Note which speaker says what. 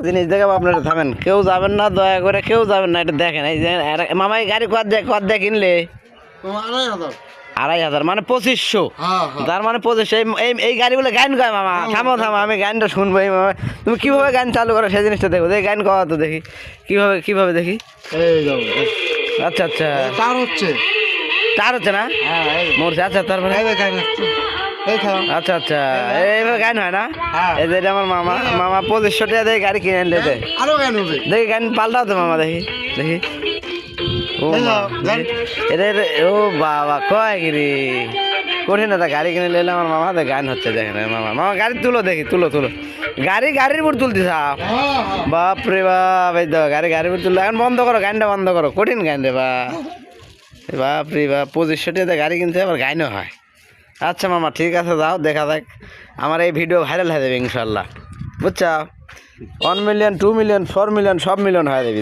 Speaker 1: জিনিস দেখে আপনারা থামেন, কেউ যাবেন না, দয়া করে কেউ যাবেন না, এটা দেখেন। এই যে মামা এই গাড়ি কত দিয়ে কিনলে? 2,500 মানে 2500। তার মানে 2500। এই গাড়িগুলো গান গায় মামা। থামো থামো, আমি গানটা শুনবো। এই মামা তুমি কিভাবে গান চালু করো সেই জিনিসটা দেখো। এই গান গাওয়া তো দেখি কিভাবে দেখি। আচ্ছা আচ্ছা, তার হচ্ছে না মরছে। আচ্ছা তারপরে আচ্ছা আচ্ছা, এইভাবে গান হয় না? এই যে আমার মামা 2500 টাকা দিয়ে গাড়ি কিনে আনলে। দেখি গান পাল্টাও তো মামা, দেখি দেখি। ও এটা ও বাবা, কয় গিরি কঠিন একটা গাড়ি কিনে নিলে আমার মামা। গান হচ্ছে দেখেন মামা গাড়ি তুলো, দেখি তুলো গাড়ির উপর তুলতে চাও? বাপরে বাপ, এই তো গাড়ির উপর তুললো। এখন বন্ধ করো, গানটা বন্ধ করো। কঠিন গান রে বাপরে বাপ। 2500 টাকা গাড়ি কিনতে আবার গাইনও হয়। আচ্ছা মামা ঠিক আছে, যাও দেখা যাক। আমার এই ভিডিও ভাইরাল হয়ে যাবে ইনশাল্লাহ, বুঝছো? 1 মিলিয়ন, 2 মিলিয়ন, 4 মিলিয়ন, সব মিলিয়ন হয়ে যাবে।